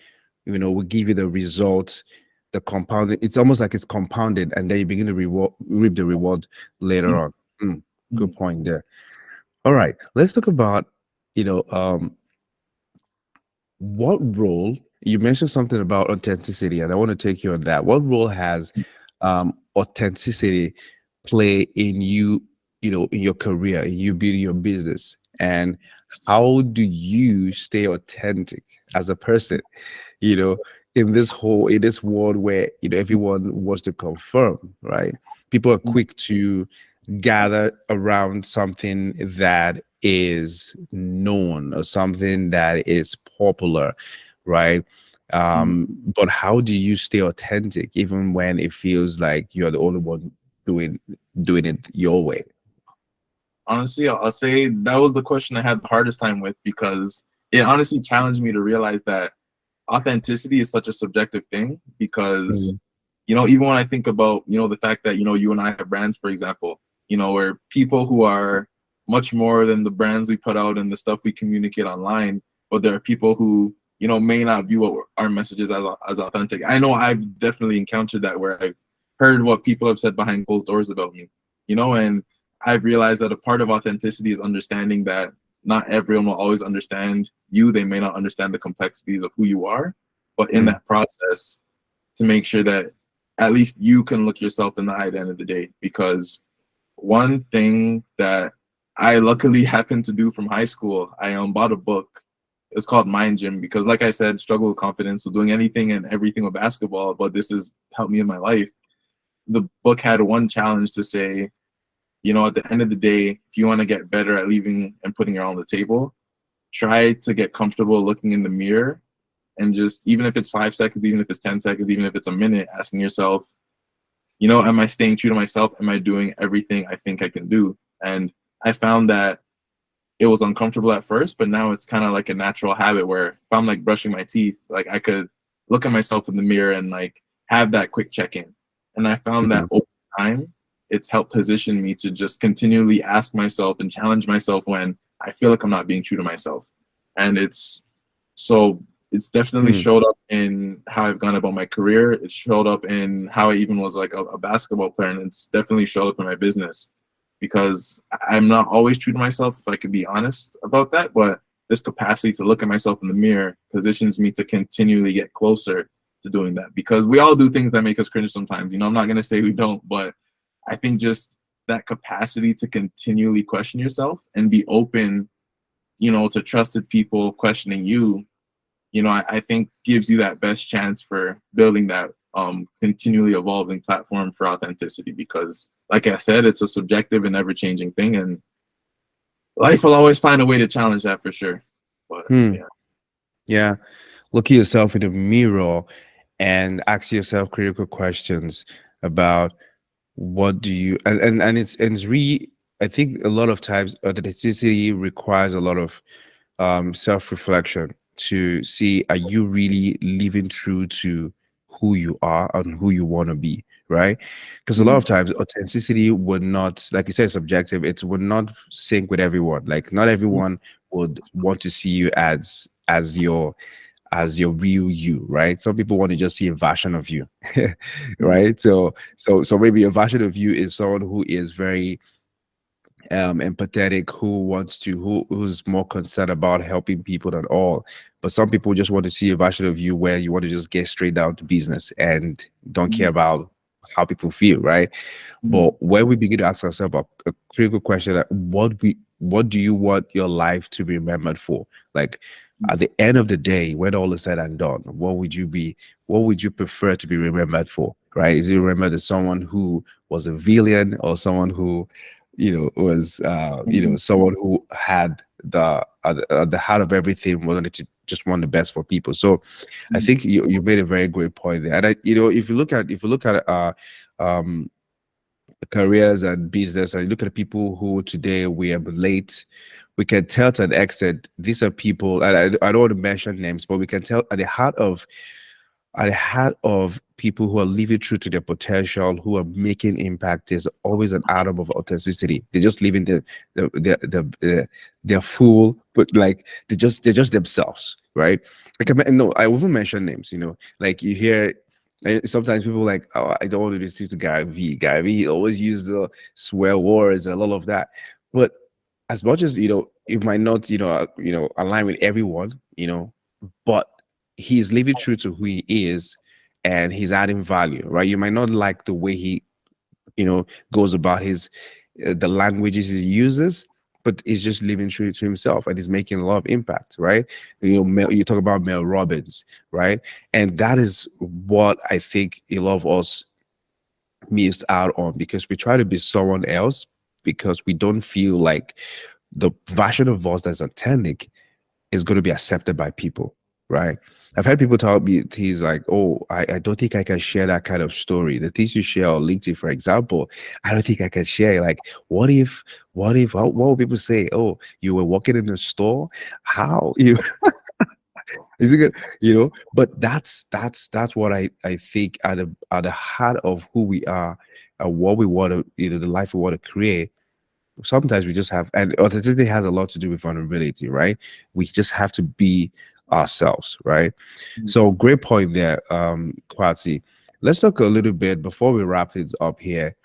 will give you the results, the compounded. It's almost like it's compounded, and then you begin to reap the reward later on. Good point there. All right, let's talk about what role you mentioned something about authenticity, and I want to take you on that. What role has authenticity play in in your career, in you building your business, and how do you stay authentic as a person, in this world where everyone wants to confirm, right? People are quick to gather around something that is known or something that is popular, right? But how do you stay authentic even when it feels like you're the only one doing it your way? Honestly, I'll say that was the question I had the hardest time with, because it honestly challenged me to realize that authenticity is such a subjective thing. Because even when I think about the fact that you and I have brands, for example, where people who are much more than the brands we put out and the stuff we communicate online, but there are people who may not view our messages as authentic. I know I've definitely encountered that, where I've heard what people have said behind closed doors about me, and I've realized that a part of authenticity is understanding that not everyone will always understand you. They may not understand the complexities of who you are, but in that process, to make sure that at least you can look yourself in the eye at the end of the day. Because one thing that I luckily happened to do from high school, I bought a book. It's called Mind Gym, because like I said, struggle with confidence with doing anything and everything with basketball, but this has helped me in my life. The book had one challenge to say, at the end of the day, if you want to get better at leaving and putting it all on the table, try to get comfortable looking in the mirror and just, even if it's 5 seconds, even if it's 10 seconds, even if it's a minute, asking yourself, am I staying true to myself? Am I doing everything I think I can do? And I found that it was uncomfortable at first, but now it's kind of like a natural habit where if I'm like brushing my teeth, like I could look at myself in the mirror and like have that quick check-in. And I found that over time, it's helped position me to just continually ask myself and challenge myself when I feel like I'm not being true to myself. And it's definitely showed up in how I've gone about my career. It showed up in how I even was like a basketball player, and it's definitely showed up in my business, because I'm not always true to myself, if I could be honest about that. But this capacity to look at myself in the mirror positions me to continually get closer to doing that, because we all do things that make us cringe sometimes. I'm not going to say we don't, but I think just that capacity to continually question yourself and be open, to trusted people questioning you, I think gives you that best chance for building that continually evolving platform for authenticity. Because like I said, it's a subjective and ever changing thing, and life will always find a way to challenge that for sure. But yeah, look at yourself in the mirror and ask yourself critical questions about what do you, and it's really, I think a lot of times authenticity requires a lot of self-reflection to see, are you really living true to who you are and who you want to be, right? Because a lot of times authenticity would not, like you said, subjective. It would not sync with everyone. Like not everyone would want to see you as your real you, right? Some people want to just see a version of you, right? So maybe a version of you is someone who is very empathetic, who's more concerned about helping people than all. But some people just want to see a version of you where you want to just get straight down to business and don't care about how people feel, right? But when we begin to ask ourselves a critical question, that what do you want your life to be remembered for? Like at the end of the day, when all is said and done, what would you prefer to be remembered for, right? Is it remembered as someone who was a villain, or someone who was someone who had the heart of everything, wanted to just want the best for people? So I think you made a very great point there. And if you look at careers and business, and you look at the people who today we emulate, we can tell to an extent these are people, and I don't want to mention names, but we can tell at the heart of people who are living true to their potential, who are making impact, there's always an atom of authenticity. They're just living their full, but like they're just themselves, right? Like I won't mention names. Like you hear sometimes people like, oh, I don't want to listen to Gary V. Gary V always use the swear words and all of that, but as much as it might not align with everyone, but he's living true to who he is, and he's adding value, right? You might not like the way he goes about his the languages he uses, but he's just living true to himself, and he's making a lot of impact, right? You talk about Mel Robbins, right? And that is what I think a lot of us missed out on, because we try to be someone else because we don't feel like the version of us that's authentic is going to be accepted by people, right? I've had people tell me things like, oh, I don't think I can share that kind of story. The things you share on LinkedIn, for example, I don't think I can share. Like, what will people say? Oh, you were walking in the store? How? But that's what I think at the heart of who we are and what we want to, the life we want to create. Sometimes we just have, and authenticity has a lot to do with vulnerability, right? We just have to be ourselves, right? So great point there, Quasi. Let's talk a little bit before we wrap things up here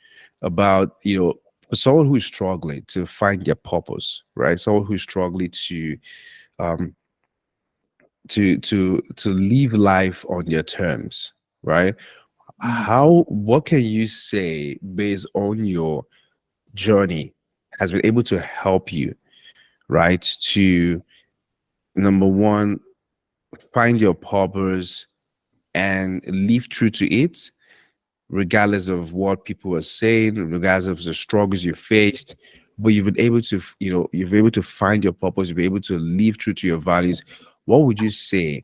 about for someone who's struggling to find their purpose, right? Someone who's struggling to live life on their terms, right? What can you say based on your journey has been able to help you, right, to number one, find your purpose and live true to it, regardless of what people are saying, regardless of the struggles you faced, but you've been able to, you've been able to find your purpose, you've been able to live true to your values. What would you say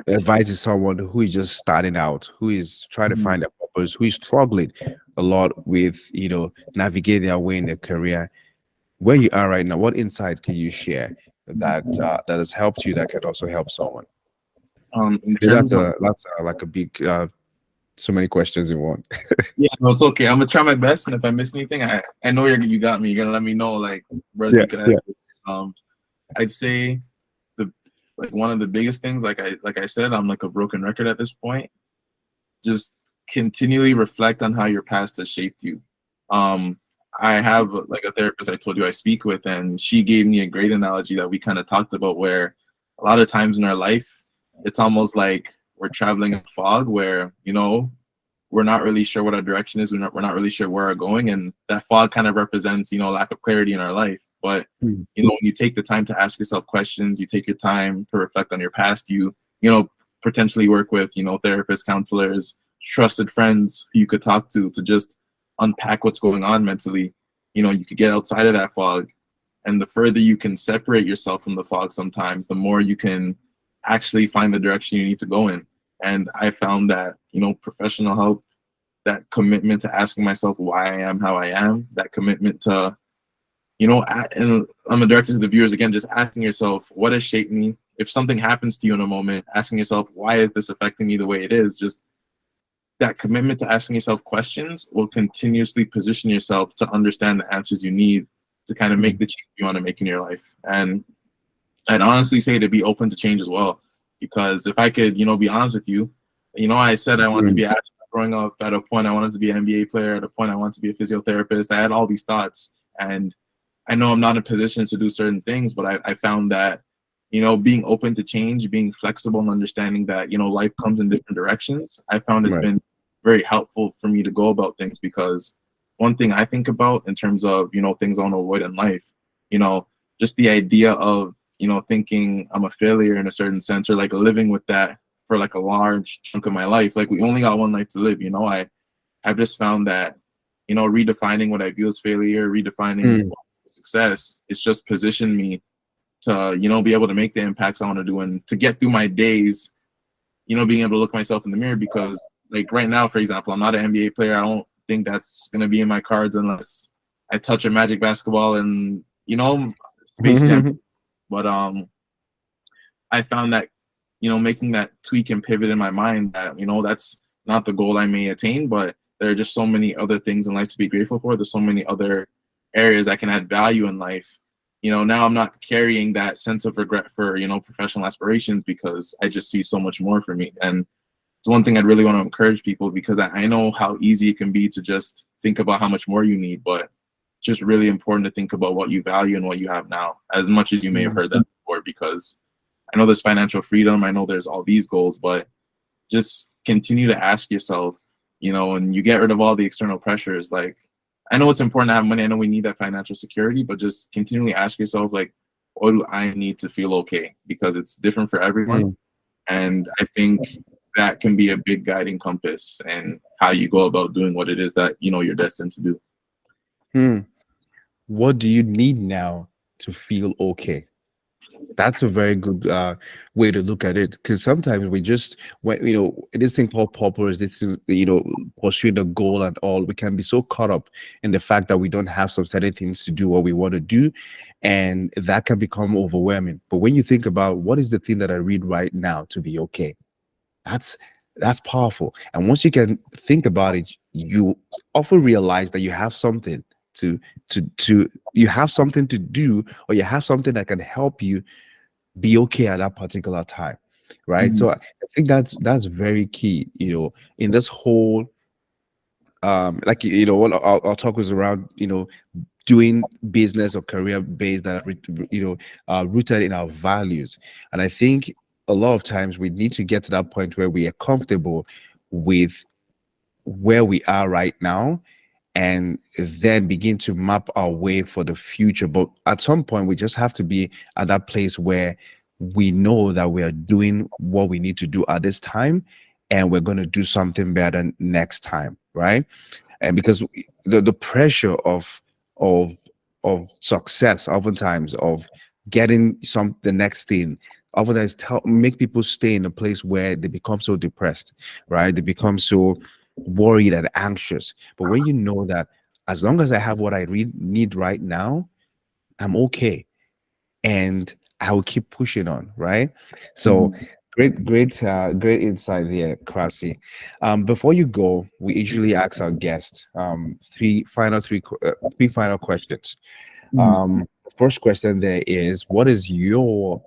advise to someone who is just starting out, who is trying to find a purpose, who is struggling a lot with, navigating their way in their career? Where you are right now, what insight can you share that that has helped you, that can also help someone? In Because terms of that's like a big So many questions in one. Yeah, no, it's okay. I'm gonna try my best, and if I miss anything, I know you got me. You're gonna let me know, like, brother, Yeah, you could add yeah. this. I'd say the like one of the biggest things, like I said, I'm like a broken record at this point. Just continually reflect on how your past has shaped you. Um, I have like a therapist I told you I speak with, and she gave me a great analogy that we kind of talked about, where a lot of times in our life, it's almost like we're traveling in fog, where we're not really sure what our direction is. We're not really sure where we're going, and that fog kind of represents lack of clarity in our life. But Mm. when you take the time to ask yourself questions, you take your time to reflect on your past, potentially work with therapists, counselors, trusted friends who you could talk to just unpack what's going on mentally. You could get outside of that fog, and the further you can separate yourself from the fog, sometimes the more you can actually find the direction you need to go in. And I found that professional help, that commitment to asking myself why I am how I am, that commitment to and I'm a director to the viewers again, just asking yourself what has shaped me. If something happens to you in a moment, asking yourself why is this affecting me the way it is. Just that commitment to asking yourself questions will continuously position yourself to understand the answers you need to kind of make the change you want to make in your life. And I'd honestly say to be open to change as well, because if I could be honest with you, I said I wanted to be an athlete growing up. At a point I wanted to be an NBA player. At a point I wanted to be a physiotherapist. I had all these thoughts, and I know I'm not in a position to do certain things, but I found that being open to change, being flexible, and understanding that life comes in different directions, I found it's Right. been very helpful for me to go about things. Because one thing I think about in terms of things I want to avoid in life, just the idea of thinking I'm a failure in a certain sense, or like living with that for like a large chunk of my life. Like, we only got one life to live. I've just found that redefining what I view as failure, redefining success, it's just positioned me to be able to make the impacts I want to do, and to get through my days being able to look myself in the mirror. Because like right now, for example, I'm not an NBA player. I don't think that's going to be in my cards unless I touch a Magic basketball and Space Jam. But I found that making that tweak and pivot in my mind, that that's not the goal I may attain, but there are just so many other things in life to be grateful for. There's so many other areas I can add value in life. Now I'm not carrying that sense of regret for professional aspirations, because I just see so much more for me. And it's one thing I'd really want to encourage people, because I know how easy it can be to just think about how much more you need, but it's just really important to think about what you value and what you have now, as much as you may have heard that before. Because I know there's financial freedom, I know there's all these goals, but just continue to ask yourself, and you get rid of all the external pressures. Like, I know it's important to have money, I know we need that financial security, but just continually ask yourself, like, what do I need to feel okay? Because it's different for everyone. And I think that can be a big guiding compass and how you go about doing what it is that you're destined to do. What do you need now to feel okay? That's a very good way to look at it, because sometimes we just, when this thing called purpose, this is pursuing the goal and all, we can be so caught up in the fact that we don't have some certain things to do what we want to do, and that can become overwhelming. But when you think about what is the thing that I read right now to be okay, that's that's powerful. And once you can think about it, you often realize that you have something to you have something to do, or you have something that can help you be okay at that particular time, right? Mhm. So I think that's very key, in this whole like what our talk was around, doing business or career based that are rooted in our values. And I think a lot of times we need to get to that point where we are comfortable with where we are right now, and then begin to map our way for the future. But at some point, we just have to be at that place where we know that we are doing what we need to do at this time, and we're going to do something better next time, right? And because the pressure of of success, oftentimes, of getting the next thing, oftentimes make people stay in a place where they become so depressed, right? They become so worried and anxious. But when you know that as long as I have what I need right now, I'm okay, and I will keep pushing on, right? So Mhm. Great insight there, Kwasi. Before you go, we usually ask our guests three final questions. Mhm. First question there is, who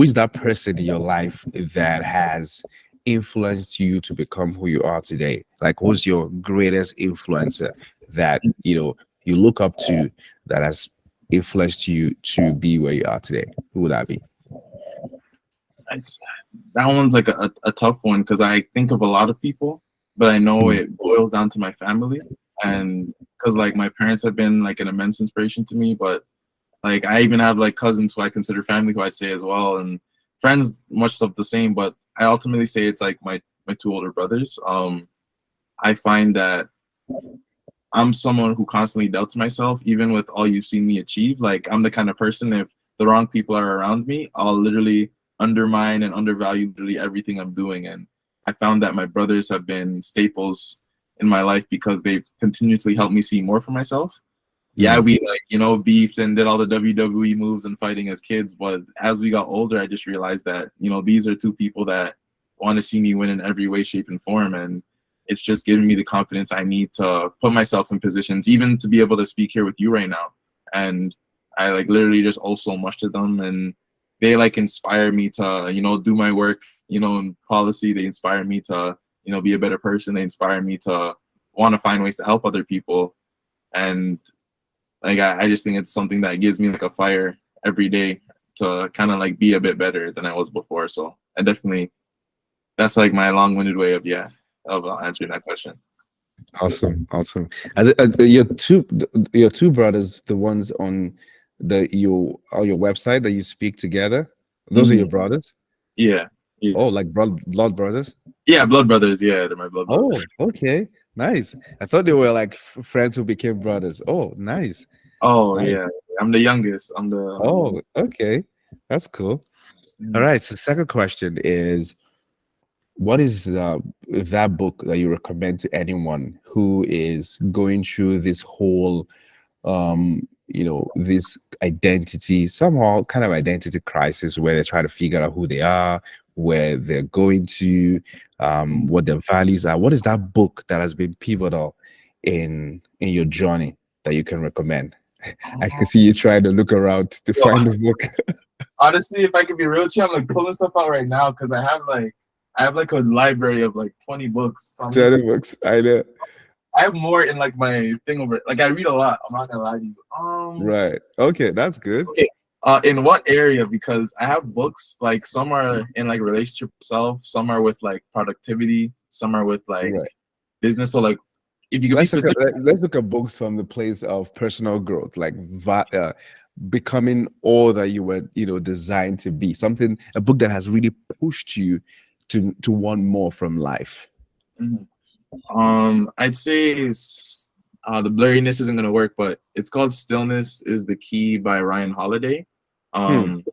is that person in your life that has influenced you to become who you are today? Like, who's your greatest influencer that you look up to, that has influenced you to be where you are today? Who would that be? It's, that one's like a tough one because I think of a lot of people, but I know Hmm. it boils down to my family. And because like my parents have been like an immense inspiration to me, but like I even have like cousins who I consider family who I say as well, and friends much of the same. But I ultimately say it's like my two older brothers. I find that I'm someone who constantly doubts myself, even with all you've seen me achieve. Like I'm the kind of person, if the wrong people are around me, I'll literally undermine and undervalue literally everything I'm doing. And I found that my brothers have been staples in my life because they've continuously helped me see more for myself. Yeah, Hmm. we like, beefed and did all the WWE moves and fighting as kids. But as we got older, I just realized that, these are two people that want to see me win in every way, shape, and form. And it's just giving me the confidence I need to put myself in positions, even to be able to speak here with you right now. And I like literally just owe so much to them. And they like inspire me to, do my work, in policy. They inspire me to, be a better person. They inspire me to want to find ways to help other people. And like I just think it's something that gives me like a fire every day to kind of like be a bit better than I was before. So I definitely, that's like my long-winded way of answering that question. Awesome. Your two brothers, the ones on your website that you speak together, those are your Mhm. brothers? Yeah, yeah, Oh, like blood brothers? yeah. Blood brothers. Yeah, they're my blood brothers. Oh, okay. Nice. I thought they were like friends who became brothers. Oh, nice. Oh Nice. yeah, I'm the youngest. I'm the Oh, okay. That's cool. All Mhm. right. So the second question is, what is that book that you recommend to anyone who is going through this whole this identity, somehow kind of identity crisis, where they're trying to figure out who they are, where they're going to, what their values are? What is that book that has been pivotal in your journey that you can recommend? I can see you trying to look around to Yo, find the book. honestly, if I could be real with you, I'm like pulling stuff out right now because I have like a library of like 20 books. So I'm just Journey books, I know. I have more in like my thing over. Like I read a lot. I'm not gonna lie to you. Right. Okay, that's good. Okay. In what area? Because I have books like some are in like relationship itself, some are with like productivity, some are with like Right. business. So like, if you could be Let's look at specific. let's look at books from the place of personal growth, like becoming all that you were, designed to be. A book that has really pushed you to want more from life. Mhm. I'd say the blurriness isn't gonna work, but it's called "Stillness is the Key" by Ryan Holiday. Hmm. Um,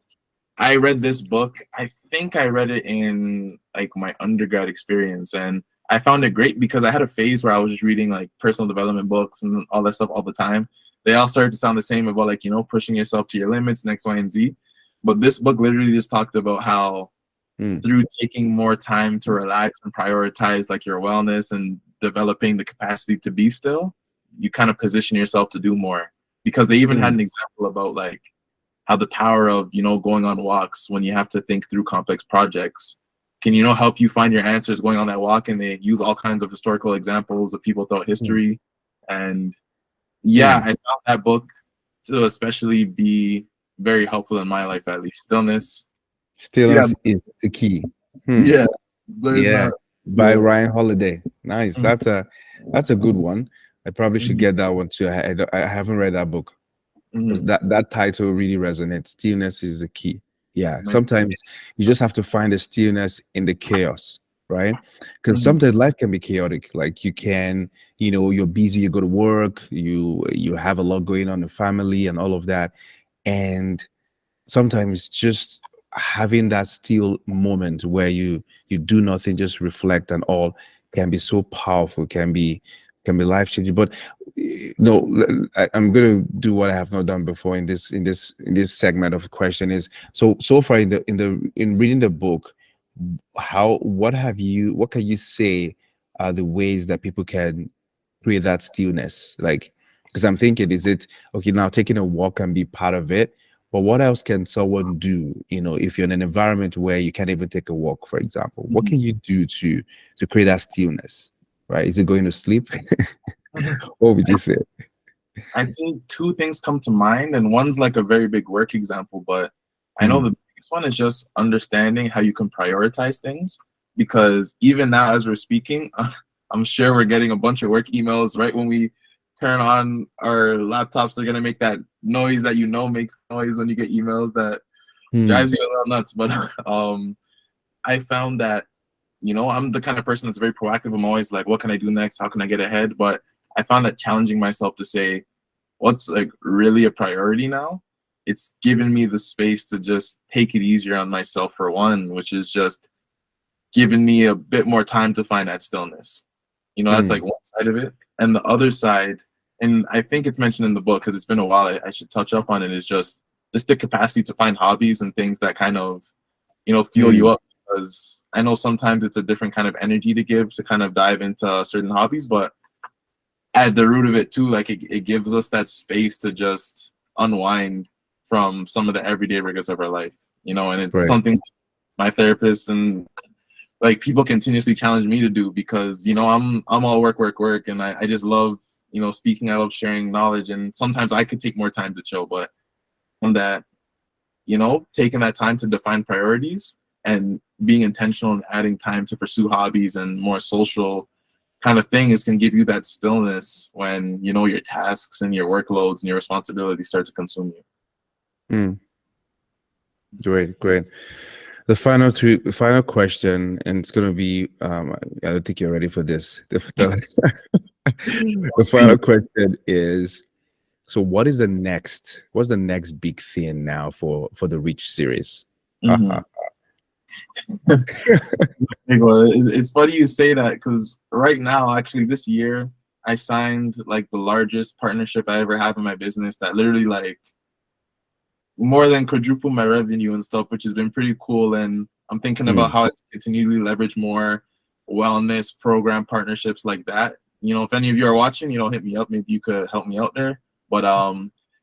I read this book. I think I read it in like my undergrad experience, and I found it great because I had a phase where I was just reading like personal development books and all that stuff all the time. They all started to sound the same about like pushing yourself to your limits and X, Y, and Z. But this book literally just talked about how Hmm. through taking more time to relax and prioritize like your wellness and developing the capacity to be still, you kind of position yourself to do more. Because they even had Hmm. an example about like how the power of going on walks when you have to think through complex projects can help you find your answers going on that walk. And they use all kinds of historical examples of people throughout Hmm. history. And yeah, Hmm. I found that book to especially be very helpful in my life, at least. Stillness. See that? Stillness is the key. Hmm. Yeah, there's Yeah. not. By Yeah. Ryan Holiday. Nice. Mhm. That's a good one. I probably should Mhm. get that one too. I haven't read that book, because Mhm. that title really resonates. Stillness is the key. Yeah, Nice. sometimes you just have to find the stillness in the chaos, right? Because Mhm. sometimes life can be chaotic. Like you're busy, you go to work, you have a lot going on in family and all of that, and sometimes just having that still moment where you do nothing, just reflect and all, can be so powerful, can be can be life changing. But no, I'm going to do what I have not done before in this segment of question is so far in reading the book, what can you say are the ways that people can create that stillness? Like, because I'm thinking, is it okay now taking a walk can be part of it, but what else can someone do, if you're in an environment where you can't even take a walk, for example? What can you do to create that stillness? Right? Is it going to sleep? What would you say? I'd say two things come to mind, and one's like a very big work example, but I know Mm, the biggest one is just understanding how you can prioritize things. Because even now, as we're speaking, I'm sure we're getting a bunch of work emails right when we turn on our laptops. They're gonna make that noise that makes noise when you get emails that mm, drives you a little nuts. But I found that I'm the kind of person that's very proactive. I'm always like, what can I do next? How can I get ahead? But I found that challenging myself to say what's like really a priority now, it's given me the space to just take it easier on myself, for one, which is just giving me a bit more time to find that stillness. That's mm, like one side of it. And the other side, and I think it's mentioned in the book because it's been a while, I should touch up on it, is just the capacity to find hobbies and things that kind of fuel you mm. up. Because I know sometimes it's a different kind of energy to give to kind of dive into certain hobbies, but at the root of it too, like it gives us that space to just unwind from some of the everyday rigors of our life, and it's Right. something my therapist and like people continuously challenge me to do, because I'm all work work work, and I just love speaking. I love sharing knowledge, and sometimes I could take more time to chill, but on that, taking that time to define priorities and being intentional and adding time to pursue hobbies and more social kind of thing is can give you that stillness when your tasks and your workloads and your responsibilities start to consume you. Mm. Great, great. The final question, and it's going to be, I don't think you're ready for this. We'll The see. final question is, so what's the next big thing now for the Reach series? Mhm. Well, it's funny you say that, because right now, actually, this year, I signed like the largest partnership I ever have in my business that literally like more than quadruple my revenue and stuff, which has been pretty cool. And I'm thinking about Mm, how I can continually leverage more wellness program partnerships like that. If any of you are watching, hit me up. Maybe you could help me out there. But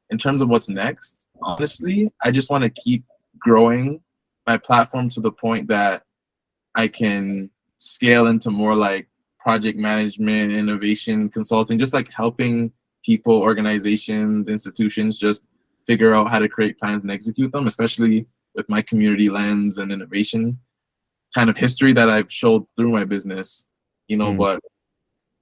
in terms of what's next, honestly, I just want to keep growing my platform to the point that I can scale into more like project management, innovation, consulting, just like helping people, organizations, institutions just figure out how to create plans and execute them, especially with my community lens and innovation kind of history that I've showed through my business, mm, but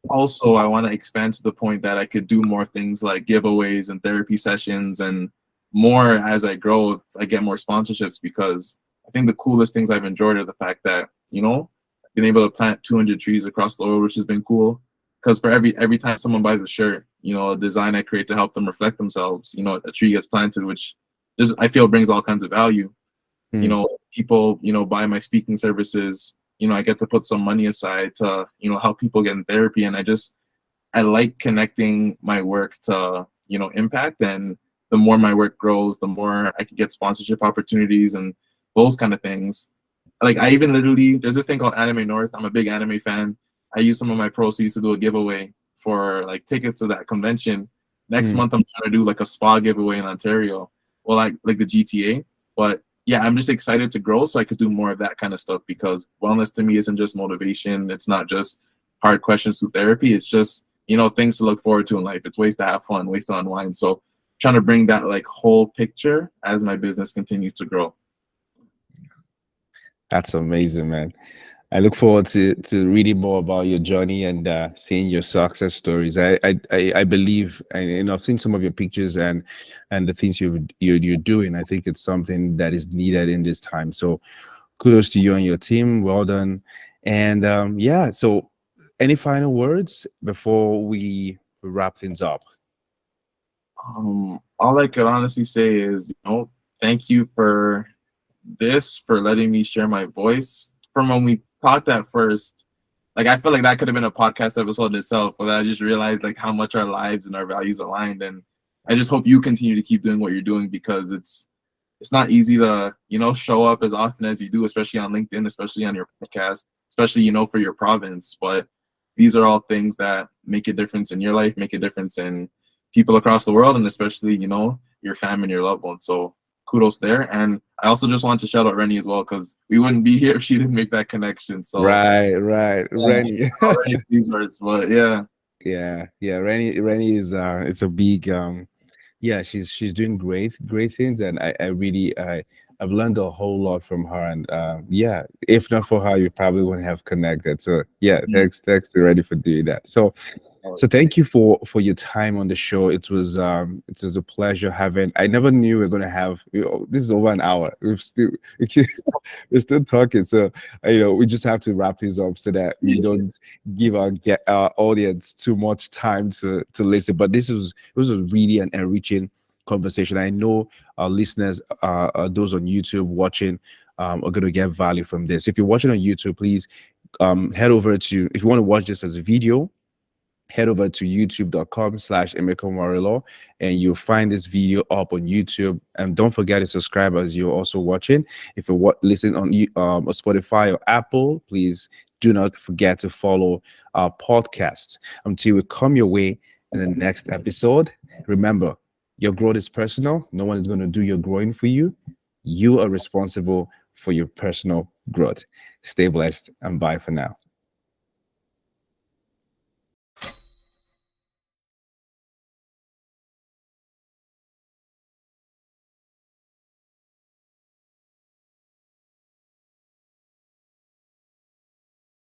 also I want to expand to the point that I could do more things like giveaways and therapy sessions and more as I grow, if I get more sponsorships, because I think the coolest things I've enjoyed are the fact that, I've been able to plant 200 trees across the world, which has been cool. Because for every time someone buys a shirt, a design I create to help them reflect themselves, a tree gets planted, which just I feel brings all kinds of value. mm, People, buy my speaking services, I get to put some money aside to, help people get in therapy. And I like connecting my work to, impact. And the more my work grows, the more I can get sponsorship opportunities and those kind of things. Like I even literally, there's this thing called Anime North. I'm a big anime fan. I use some of my proceeds to do a giveaway for like tickets to that convention. Next mm. month, I'm trying to do like a spa giveaway in Ontario. Well, like the GTA. But yeah, I'm just excited to grow so I could do more of that kind of stuff, because wellness to me isn't just motivation. It's not just hard questions through therapy. It's just, things to look forward to in life. It's ways to have fun, ways to unwind. So trying to bring that like whole picture as my business continues to grow. That's amazing, man. I look forward to reading more about your journey and seeing your success stories. I believe, and I've seen some of your pictures and the things you're doing. I think it's something that is needed in this time. So kudos to you and your team. Well done. And yeah, so any final words before we wrap things up? All I could honestly say is, thank you for this, for letting me share my voice. From when we talked at first, like I feel like that could have been a podcast episode in itself. But I just realized like how much our lives and our values aligned, and I just hope you continue to keep doing what you're doing, because it's not easy to, you know, show up as often as you do, especially on LinkedIn, especially on your podcast, especially, you know, for your province. But these are all things that make a difference in your life, make a difference in people across the world, and especially, you know, your family and your loved ones. So kudos there. And I also just want to shout out Rennie as well, because we wouldn't be here if she didn't make that connection. So Right, yeah, Rennie. already these words, but yeah. Yeah. Rennie is it's a big yeah, she's doing great things, and I really I've learned a whole lot from her, and yeah, if not for her, you probably wouldn't have connected. So yeah, Mm. thanks to Ready for doing that. So thank you for your time on the show. It was a pleasure having. I never knew we are gonna have, this is over an hour. We're still talking. So we just have to wrap this up so that we don't give our audience too much time to listen. But this was really an enriching conversation. I know our listeners, those on YouTube watching, are going to get value from this. If you're watching on YouTube, please head over to, if you want to watch this as a video, head over to youtube.com/Emeka, and you'll find this video up on YouTube. And don't forget to subscribe as you're also watching. If you're listening on Spotify or Apple, please do not forget to follow our podcast. Until we come your way in the next episode, remember, your growth is personal. No one is going to do your growing for you. You are responsible for your personal growth. Stay blessed, and bye for now.